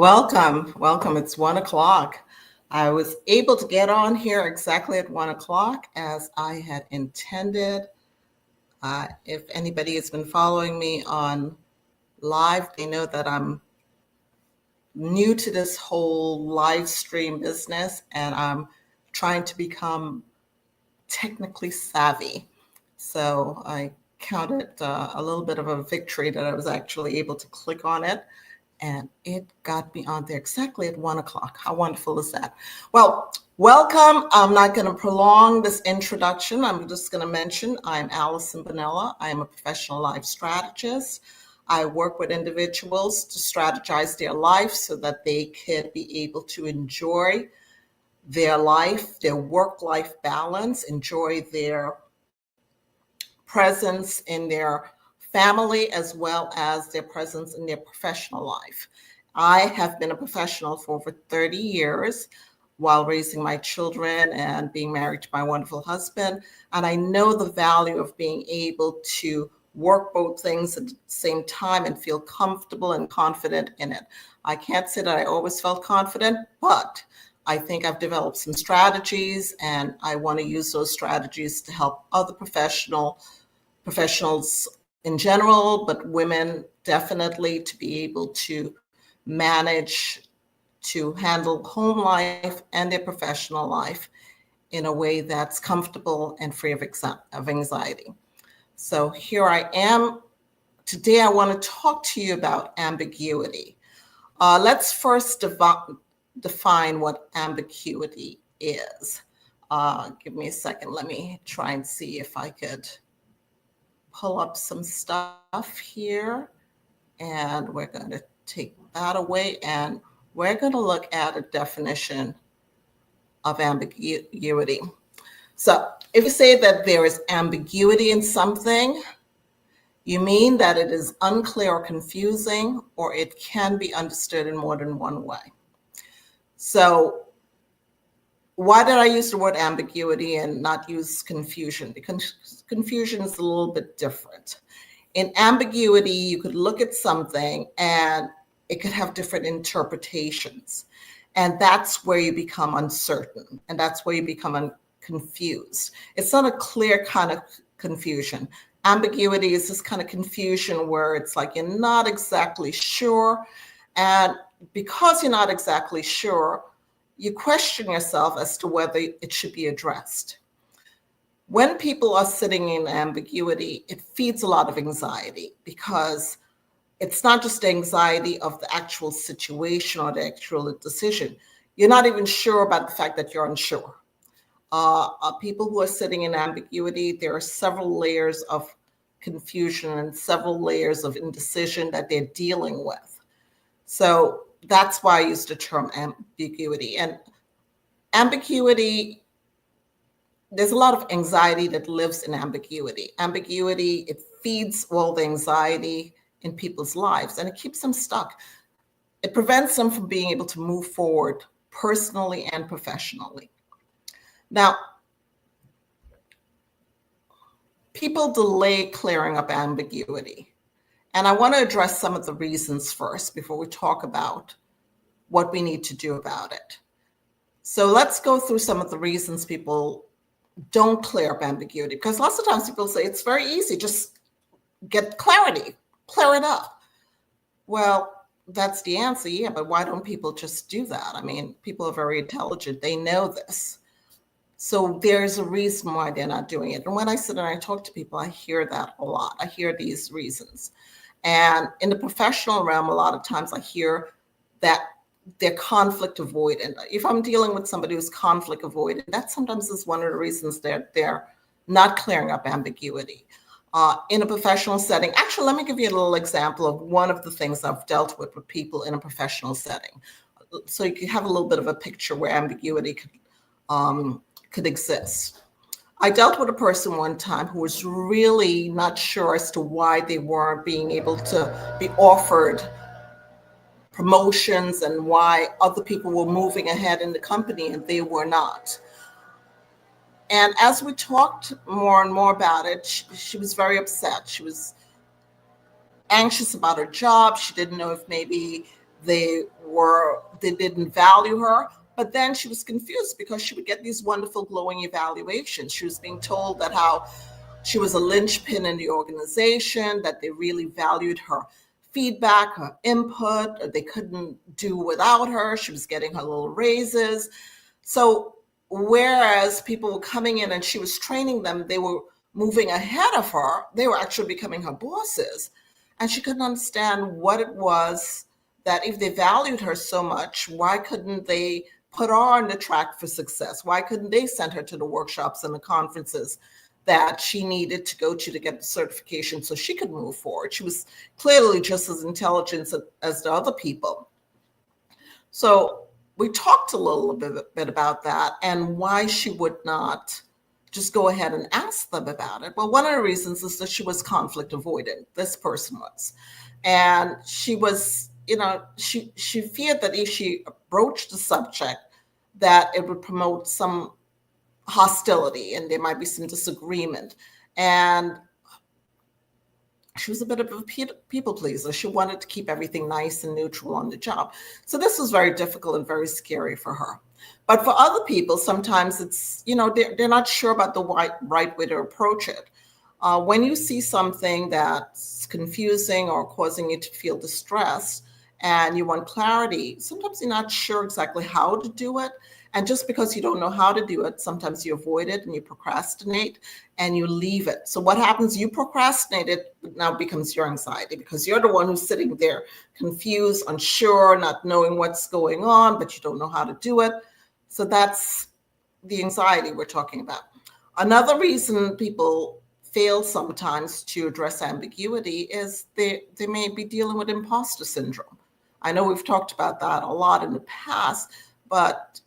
Welcome, welcome. It's 1 o'clock. I was able to get on here exactly at 1 o'clock as I had intended. If anybody has been following me on live, they know that I'm new to this whole live stream business and I'm trying to become technically savvy. So I counted a little bit of a victory that I was actually able to click on it. And it got me on there exactly at 1 o'clock. How wonderful is that? Well, welcome. I'm not going to prolong this introduction. I'm just going to mention I'm Allison Bonella. I am a professional life strategist. I work with individuals to strategize their life so that they could be able to enjoy their life, their work-life balance, enjoy their presence in their family as well as their presence in their professional life. I have been a professional for over 30 years while raising my children and being married to my wonderful husband. And I know the value of being able to work both things at the same time and feel comfortable and confident in it. I can't say that I always felt confident, but I think I've developed some strategies and I want to use those strategies to help other professionals in general, but women definitely to be able to manage to handle home life and their professional life in a way that's comfortable and free of anxiety. So here I am. Today I want to talk to you about ambiguity. Let's first define what ambiguity is. Give me a second. Let me try and see if I could pull up some stuff here, and we're going to take that away and we're going to look at a definition of ambiguity. So if you say that there is ambiguity in something, you mean that it is unclear or confusing, or it can be understood in more than one way. So why did I use the word ambiguity and not use confusion? Because confusion is a little bit different. In ambiguity, you could look at something and it could have different interpretations. And that's where you become uncertain. And that's where you become confused. It's not a clear kind of confusion. Ambiguity is this kind of confusion where it's like you're not exactly sure. And because you're not exactly sure, you question yourself as to whether it should be addressed. When people are sitting in ambiguity, it feeds a lot of anxiety because it's not just the anxiety of the actual situation or the actual decision. You're not even sure about the fact that you're unsure. People who are sitting in ambiguity, there are several layers of confusion and several layers of indecision that they're dealing with. So that's why I use the term ambiguity. And ambiguity, there's a lot of anxiety that lives in ambiguity. Ambiguity, it feeds all the anxiety in people's lives and it keeps them stuck. It prevents them from being able to move forward personally and professionally. Now, people delay clearing up ambiguity. And I want to address some of the reasons first before we talk about what we need to do about it. So let's go through some of the reasons people don't clear up ambiguity, because lots of times people say it's very easy, just get clarity, clear it up. Well, that's the answer, yeah, but why don't people just do that? I mean, people are very intelligent, they know this. So there's a reason why they're not doing it. And when I sit and I talk to people, I hear that a lot. I hear these reasons. And in the professional realm, a lot of times I hear that they're conflict avoidant. If I'm dealing with somebody who's conflict avoidant, that sometimes is one of the reasons that they're not clearing up ambiguity. In a professional setting, actually, let me give you a little example of one of the things I've dealt with people in a professional setting. So you can have a little bit of a picture where ambiguity could exist. I dealt with a person one time who was really not sure as to why they weren't being able to be offered promotions and why other people were moving ahead in the company and they were not. And as we talked more and more about it, she was very upset. She was anxious about her job. She didn't know if maybe They didn't value her. But then she was confused because she would get these wonderful glowing evaluations. She was being told that how she was a linchpin in the organization, that they really valued her feedback, her input. They couldn't do without her. She was getting her little raises. So whereas people were coming in and she was training them, they were moving ahead of her. They were actually becoming her bosses. And she couldn't understand what it was that if they valued her so much, why couldn't they put her on the track for success? Why couldn't they send her to the workshops and the conferences that she needed to go to get the certification so she could move forward? She was clearly just as intelligent as the other people. So we talked a little bit about that and why she would not just go ahead and ask them about it. Well, one of the reasons is that she was conflict avoidant. This person was. And she was, she feared that if she broached the subject, that it would promote some hostility and there might be some disagreement. And she was a bit of a people pleaser. She wanted to keep everything nice and neutral on the job. So this was very difficult and very scary for her. But for other people, sometimes it's, they're not sure about the right way to approach it. When you see something that's confusing or causing you to feel distressed and you want clarity, sometimes you're not sure exactly how to do it. And just because you don't know how to do it, sometimes you avoid it and you procrastinate and you leave it. So what happens, you procrastinate, it now becomes your anxiety because you're the one who's sitting there confused, unsure, not knowing what's going on, but you don't know how to do it. So that's the anxiety we're talking about. Another reason people fail sometimes to address ambiguity is they may be dealing with imposter syndrome. I know we've talked about that a lot in the past, but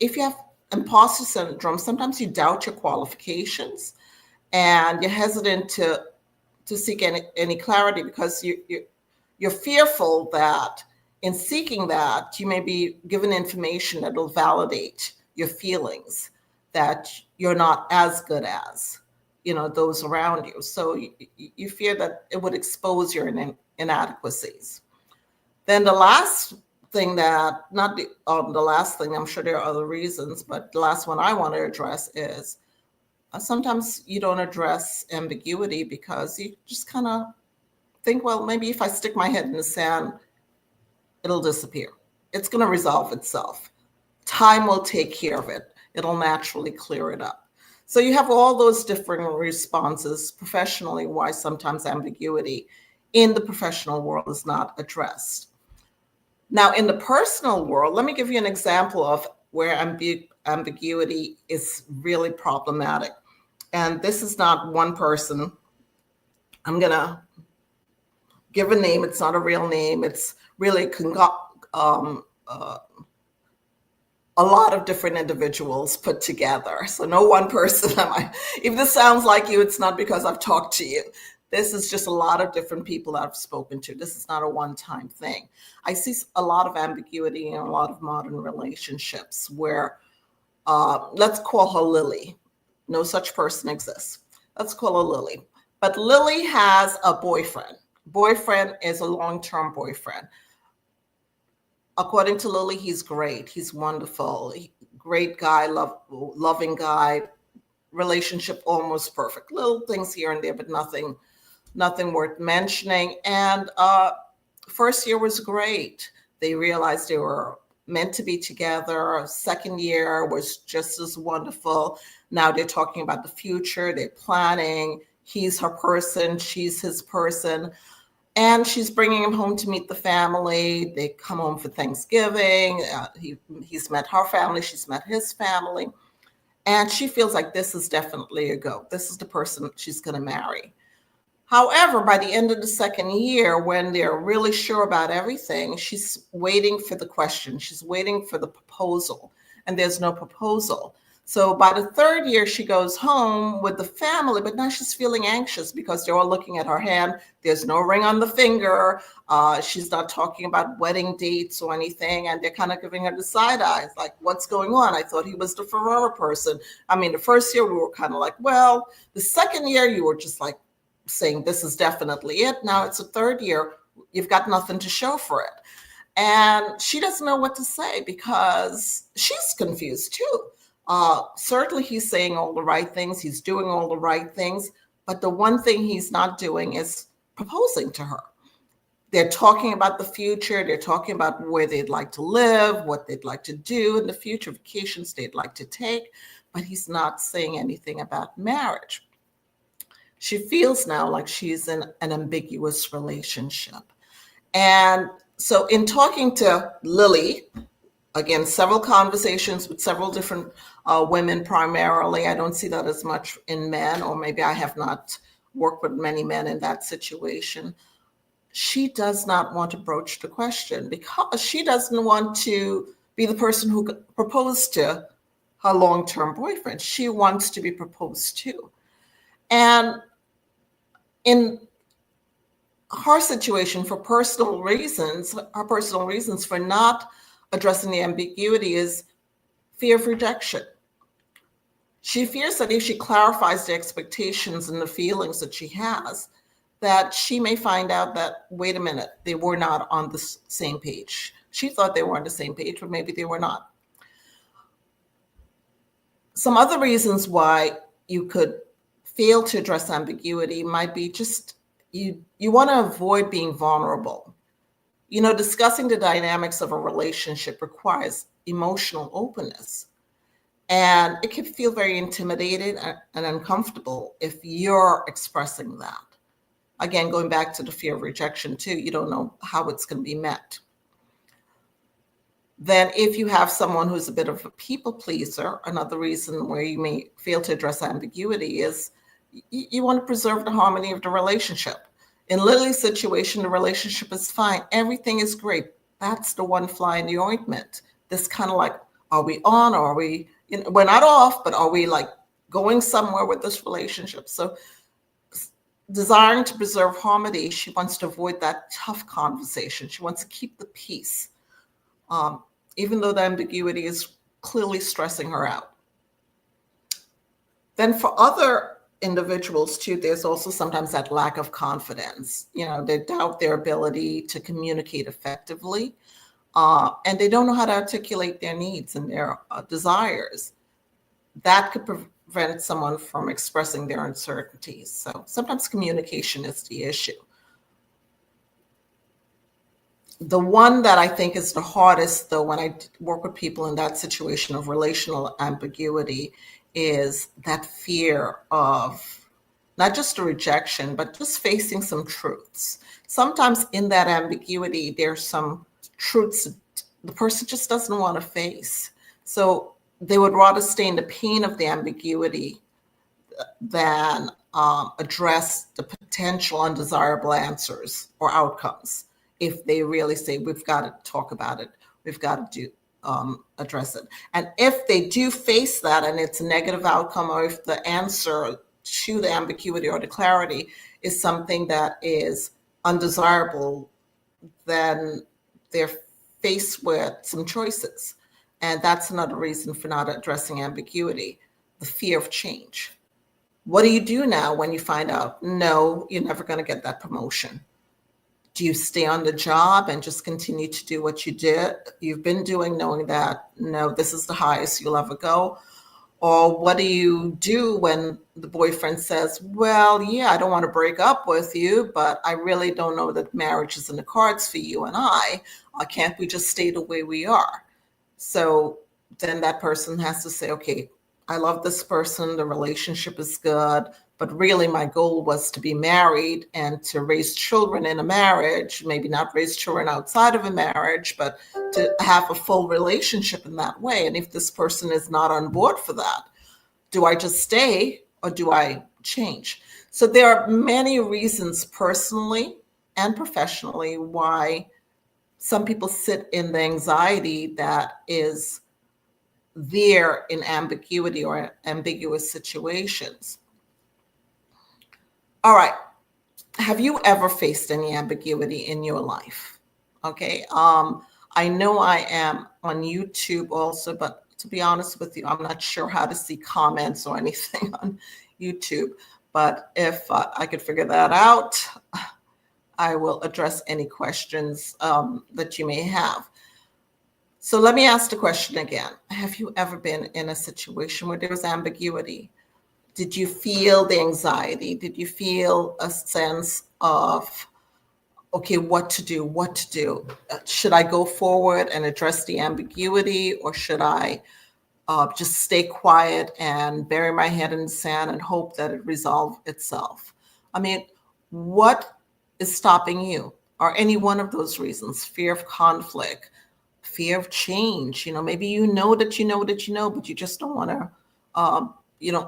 if you have imposter syndrome, sometimes you doubt your qualifications and you're hesitant to seek any clarity because you're fearful that in seeking that, you may be given information that will validate your feelings that you're not as good as, those around you. So you fear that it would expose your inadequacies. Then the last thing not the last thing, I'm sure there are other reasons, but the last one I want to address is sometimes you don't address ambiguity because you just kind of think, well, maybe if I stick my head in the sand, it'll disappear. It's going to resolve itself. Time will take care of it. It'll naturally clear it up. So you have all those different responses professionally why sometimes ambiguity in the professional world is not addressed. Now, in the personal world, let me give you an example of where ambiguity is really problematic. And this is not one person. I'm going to give a name. It's not a real name. It's really a lot of different individuals put together. So no one person. If this sounds like you, it's not because I've talked to you. This is just a lot of different people that I've spoken to. This is not a one-time thing. I see a lot of ambiguity in a lot of modern relationships where, let's call her Lily. No such person exists. Let's call her Lily. But Lily has a boyfriend. Boyfriend is a long-term boyfriend. According to Lily, he's great. He's wonderful. Great guy, loving guy. Relationship almost perfect. Little things here and there, but nothing worth mentioning. And first year was great. They realized they were meant to be together. Second year was just as wonderful. Now they're talking about the future. They're planning. He's her person. She's his person. And she's bringing him home to meet the family. They come home for Thanksgiving. He's met her family. She's met his family. And she feels like this is definitely a go. This is the person she's going to marry. However, by the end of the second year, when they're really sure about everything, she's waiting for the question. She's waiting for the proposal. And there's no proposal. So by the third year, she goes home with the family, but now she's feeling anxious because they're all looking at her hand. There's no ring on the finger. She's not talking about wedding dates or anything. And they're kind of giving her the side eyes, like, what's going on? I thought he was the Ferrara person. I mean, the first year we were kind of like, well, the second year you were just like saying this is definitely it. Now it's the third year. You've got nothing to show for it. And she doesn't know what to say because she's confused too. Certainly, he's saying all the right things, he's doing all the right things, but the one thing he's not doing is proposing to her. They're talking about the future, they're talking about where they'd like to live, what they'd like to do in the future, vacations they'd like to take, but he's not saying anything about marriage. She feels now like she's in an ambiguous relationship. And so, in talking to Lily, again, several conversations with several different women primarily. I don't see that as much in men, or maybe I have not worked with many men in that situation. She does not want to broach the question because she doesn't want to be the person who proposed to her long-term boyfriend. She wants to be proposed to. And in her situation, for personal reasons, her personal reasons for not addressing the ambiguity is fear of rejection. She fears that if she clarifies the expectations and the feelings that she has, that she may find out that, wait a minute, they were not on the same page. She thought they were on the same page, but maybe they were not. Some other reasons why you could fail to address ambiguity might be just you want to avoid being vulnerable. Discussing the dynamics of a relationship requires emotional openness. And it can feel very intimidated and uncomfortable if you're expressing that. Again, going back to the fear of rejection too, you don't know how it's going to be met. Then if you have someone who's a bit of a people pleaser, another reason where you may fail to address ambiguity is you want to preserve the harmony of the relationship. In Lily's situation, the relationship is fine. Everything is great. That's the one fly in the ointment. This kind of like, are we on or are we, we're not off, but are we like going somewhere with this relationship? So desiring to preserve harmony, she wants to avoid that tough conversation. She wants to keep the peace, even though the ambiguity is clearly stressing her out. Then for other individuals too, there's also sometimes that lack of confidence. They doubt their ability to communicate effectively, and they don't know how to articulate their needs and their desires. That could prevent someone from expressing their uncertainties. So sometimes communication is the issue. The one that I think is the hardest, though, when I work with people in that situation of relational ambiguity, is that fear of not just a rejection, but just facing some truths. Sometimes in that ambiguity, there's some truths the person just doesn't want to face. So they would rather stay in the pain of the ambiguity than address the potential undesirable answers or outcomes. If they really say, we've got to talk about it, we've got to address it. And if they do face that and it's a negative outcome, or if the answer to the ambiguity or the clarity is something that is undesirable, then they're faced with some choices. And that's another reason for not addressing ambiguity, the fear of change. What do you do now when you find out, no, you're never going to get that promotion? Do you stay on the job and just continue to do what you've been doing, knowing that, no, this is the highest you'll ever go? Or what do you do when the boyfriend says, well, yeah, I don't want to break up with you, but I really don't know that marriage is in the cards for you and I. Can't we just stay the way we are? So then that person has to say, okay, I love this person, the relationship is good, but really my goal was to be married and to raise children in a marriage, maybe not raise children outside of a marriage, but to have a full relationship in that way. And if this person is not on board for that, do I just stay or do I change? So there are many reasons personally and professionally why some people sit in the anxiety that is there in ambiguity or ambiguous situations. All right. Have you ever faced any ambiguity in your life? Okay. I know I am on YouTube also, but to be honest with you, I'm not sure how to see comments or anything on YouTube. But if I could figure that out, I will address any questions that you may have. So let me ask the question again. Have you ever been in a situation where there was ambiguity? Did you feel the anxiety? Did you feel a sense of, okay, what to do, what to do? Should I go forward and address the ambiguity, or should I just stay quiet and bury my head in the sand and hope that it resolves itself? I mean, what is stopping you? Are any one of those reasons? Fear of conflict, fear of change. Maybe you know that you know that you know, but you just don't want to,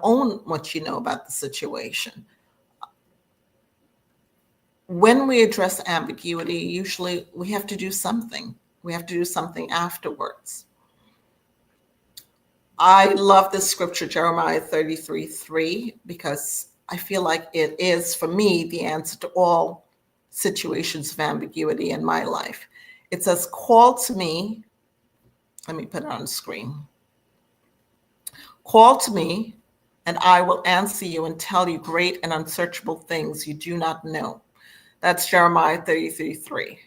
own what you know about the situation. When we address ambiguity, usually we have to do something. We have to do something afterwards. I love this scripture, Jeremiah 33:3, because I feel like it is, for me, the answer to all situations of ambiguity in my life. It says, call to me. Let me put it on the screen. Call to me, and I will answer you and tell you great and unsearchable things you do not know. That's Jeremiah 33:3.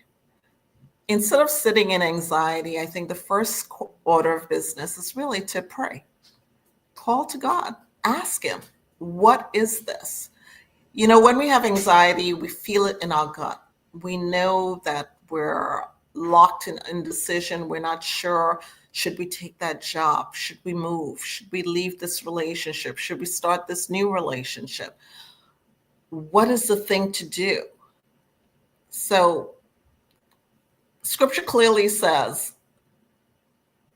Instead of sitting in anxiety, I think the first order of business is really to pray. Call to God. Ask him, what is this? When we have anxiety, we feel it in our gut. We know that we're locked in indecision. We're not sure. Should we take that job? Should we move? Should we leave this relationship? Should we start this new relationship? What is the thing to do? So scripture clearly says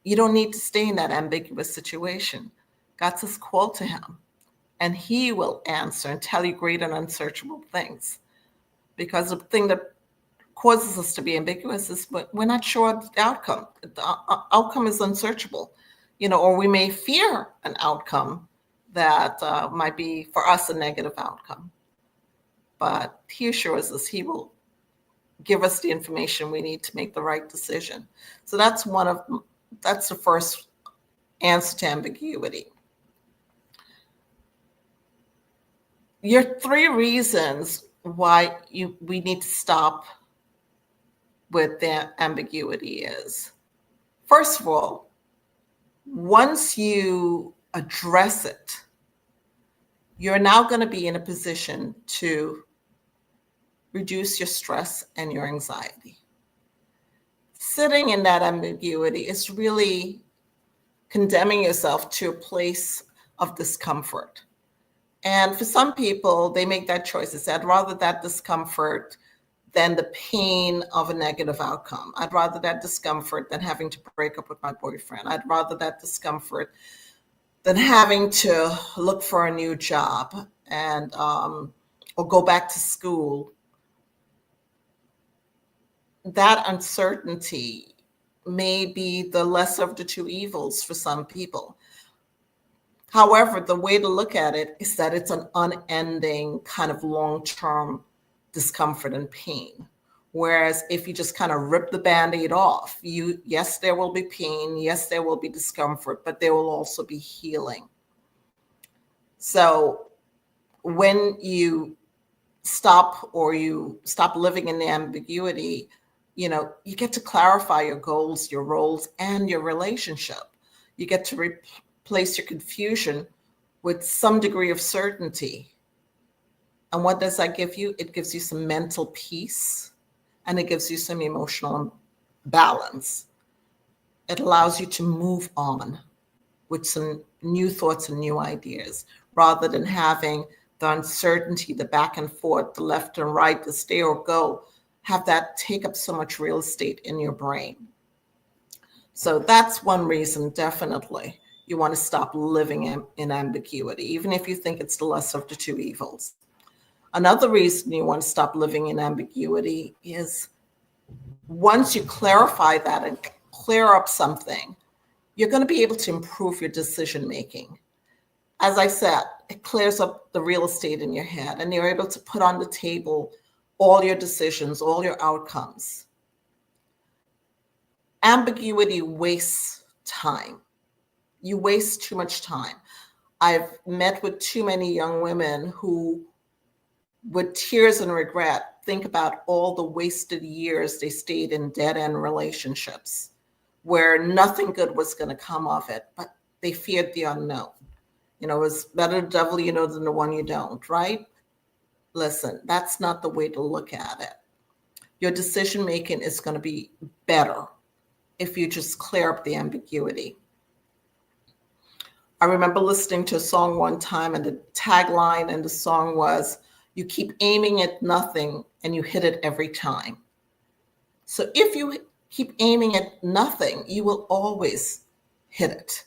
you don't need to stay in that ambiguous situation. God says, call to him, and he will answer and tell you great and unsearchable things. Because the thing that causes us to be ambiguous is we're not sure of the outcome. The outcome is unsearchable, or we may fear an outcome that might be, for us, a negative outcome. But he assures us he will give us the information we need to make the right decision. So that's the first answer to ambiguity. Your 3 reasons why we need to stop with the ambiguity is, first of all, once you address it, you're now going to be in a position to reduce your stress and your anxiety. Sitting in that ambiguity is really condemning yourself to a place of discomfort. And for some people, they make that choice. They say, I'd rather that discomfort than the pain of a negative outcome. I'd rather that discomfort than having to break up with my boyfriend. I'd rather that discomfort than having to look for a new job and or go back to school. That uncertainty may be the lesser of the 2 evils for some people. However, the way to look at it is that it's an unending kind of long-term discomfort and pain. Whereas if you just kind of rip the Band-Aid off, yes, there will be pain, yes, there will be discomfort, but there will also be healing. So when you stop living in the ambiguity, you get to clarify your goals, your roles, and your relationship. You get to replace your confusion with some degree of certainty. And what does that give you? It gives you some mental peace, and it gives you some emotional balance. It allows you to move on with some new thoughts and new ideas, rather than having the uncertainty, the back and forth, the left and right, the stay or go, have that take up so much real estate in your brain. So that's one reason, definitely, you want to stop living in ambiguity, even if you think it's the lesser of the 2 evils. Another reason you want to stop living in ambiguity is once you clarify that and clear up something, you're going to be able to improve your decision making. As I said, it clears up the real estate in your head, and you're able to put on the table all your decisions, all your outcomes. Ambiguity wastes time. You waste too much time. I've met with too many young women who, with tears and regret, think about all the wasted years they stayed in dead-end relationships where nothing good was going to come of it, but they feared the unknown. It's better the devil you know than the one you don't, right? Listen, that's not the way to look at it. Your decision making is going to be better if you just clear up the ambiguity. I remember listening to a song one time, and the tagline in the song was, "You keep aiming at nothing and you hit it every time." So if you keep aiming at nothing, you will always hit it.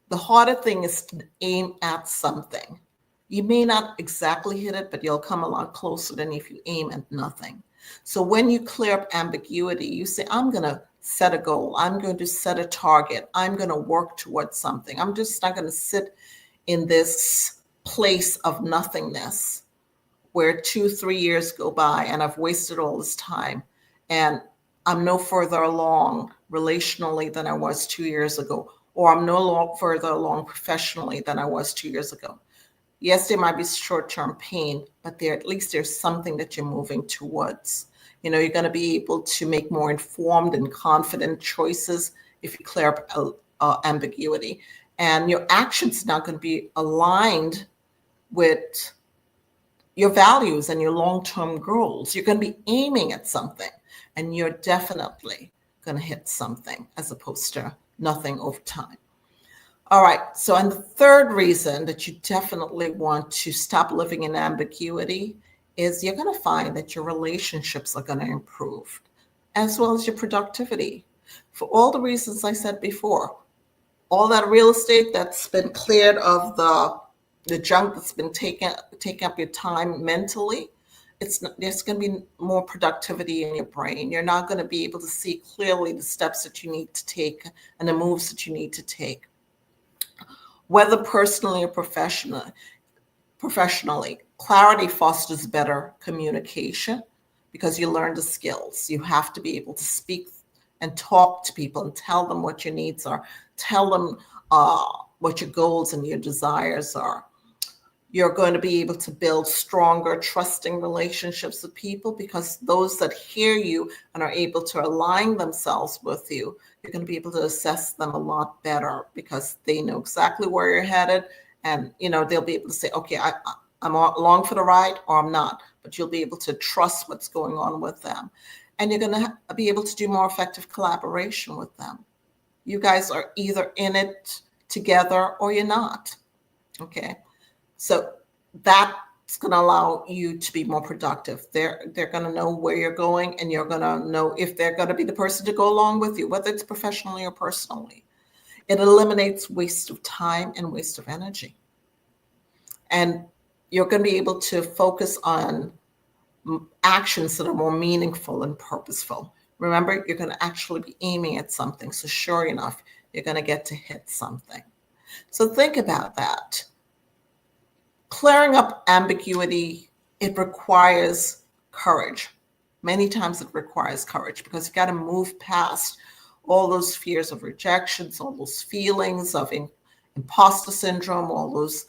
The harder thing is to aim at something. You may not exactly hit it, but you'll come a lot closer than if you aim at nothing. So when you clear up ambiguity, you say, I'm going to set a goal. I'm going to set a target. I'm going to work towards something. I'm just not going to sit in this place of nothingness where 2-3 years go by and I've wasted all this time and I'm no further along relationally than I was 2 years ago, or I'm no further along professionally than I was 2 years ago. Yes, there might be short-term pain, but at least there's something that you're moving towards. You're going to be able to make more informed and confident choices if you clear up ambiguity. And your actions are not going to be aligned with your values and your long-term goals. You're going to be aiming at something, and you're definitely going to hit something as opposed to nothing over time. All right. So, and the third reason that you definitely want to stop living in ambiguity is you're going to find that your relationships are going to improve, as well as your productivity. For all the reasons I said before, all that real estate that's been cleared of the junk that's been taking up your time mentally, there's going to be more productivity in your brain. You're not going to be able to see clearly the steps that you need to take and the moves that you need to take. Whether personally or professionally, clarity fosters better communication because you learn the skills. You have to be able to speak and talk to people and tell them what your needs are, tell them what your goals and your desires are. You're going to be able to build stronger, trusting relationships with people because those that hear you and are able to align themselves with you, you're going to be able to assess them a lot better because they know exactly where you're headed. And, they'll be able to say, okay, I'm along for the ride or I'm not, but you'll be able to trust what's going on with them. And you're going to be able to do more effective collaboration with them. You guys are either in it together or you're not. Okay. So that's going to allow you to be more productive. They're going to know where you're going, and you're going to know if they're going to be the person to go along with you, whether it's professionally or personally. It eliminates waste of time and waste of energy. And you're going to be able to focus on actions that are more meaningful and purposeful. Remember, you're going to actually be aiming at something. So sure enough, you're going to get to hit something. So think about that. Clearing up ambiguity, it requires courage. Many times it requires courage because you got to move past all those fears of rejections, all those feelings of imposter syndrome, all those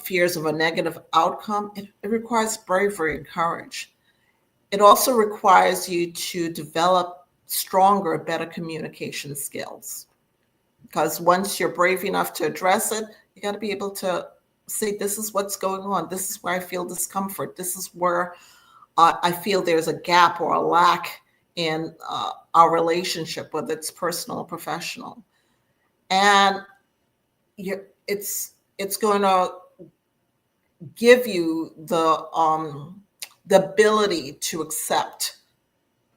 fears of a negative outcome. It requires bravery and courage. It also requires you to develop stronger, better communication skills. Because once you're brave enough to address it, you got to be able to say, this is what's going on. This is where I feel discomfort. This is where I feel there's a gap or a lack in our relationship, whether it's personal or professional. And it's going to give you the ability to accept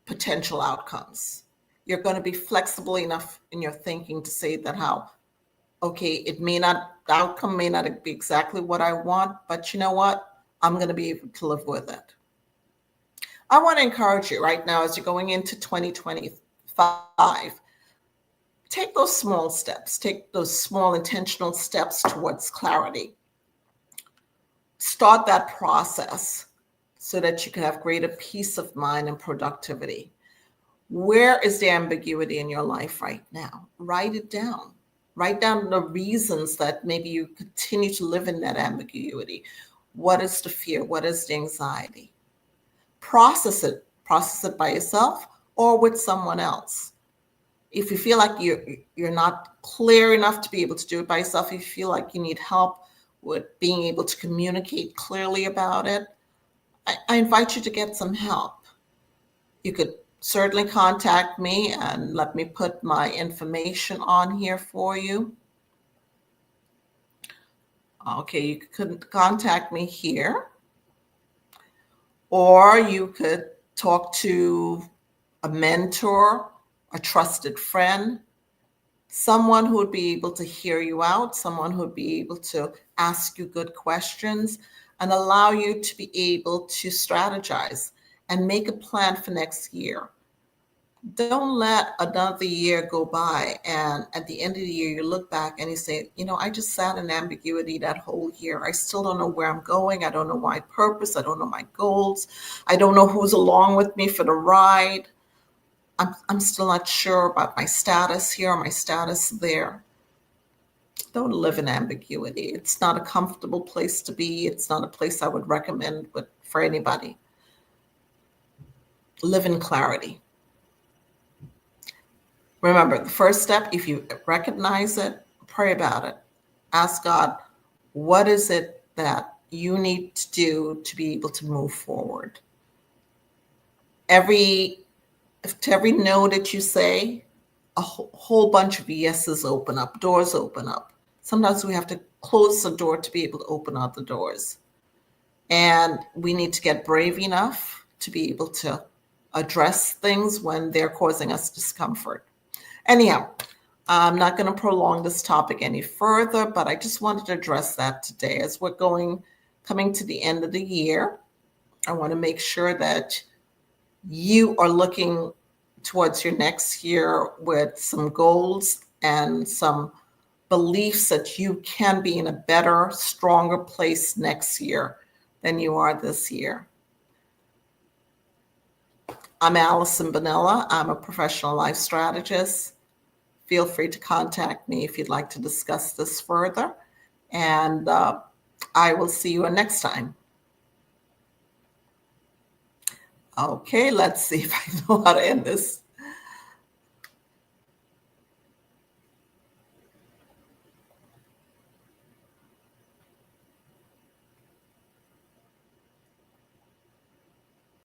potential outcomes. You're going to be flexible enough in your thinking to say that okay, the outcome may not be exactly what I want, but you know what? I'm going to be able to live with it. I want to encourage you right now as you're going into 2025, take those small steps, take those small intentional steps towards clarity. Start that process so that you can have greater peace of mind and productivity. Where is the ambiguity in your life right now? Write it down. Write down the reasons that maybe you continue to live in that ambiguity. What is the fear? What is the anxiety? process it by yourself or with someone else. If you feel like you're not clear enough to be able to do it by yourself, if you feel like you need help with being able to communicate clearly about it, I invite you to get some help. You could certainly contact me, and let me put my information on here for you. Okay, you could contact me here, or you could talk to a mentor, a trusted friend, someone who would be able to hear you out, someone who would be able to ask you good questions and allow you to be able to strategize and make a plan for next year. Don't let another year go by and at the end of the year you look back and you say, I just sat in ambiguity that whole year. I still don't know where I'm going. I don't know my purpose. I don't know my goals. I don't know who's along with me for the ride. I'm still not sure about my status here or my status there. Don't live in ambiguity. It's not a comfortable place to be. It's not a place I would recommend for anybody. Live in clarity. Remember, the first step, if you recognize it, pray about it. Ask God, what is it that you need to do to be able to move forward? To every no that you say, a whole bunch of yeses open up, doors open up. Sometimes we have to close the door to be able to open up the doors. And we need to get brave enough to be able to address things when they're causing us discomfort. Anyhow, I'm not going to prolong this topic any further, but I just wanted to address that today. As we're coming to the end of the year, I want to make sure that you are looking towards your next year with some goals and some beliefs that you can be in a better, stronger place next year than you are this year. I'm Allison Bonilla. I'm a professional life strategist. Feel free to contact me if you'd like to discuss this further. And I will see you next time. Okay, let's see if I know how to end this.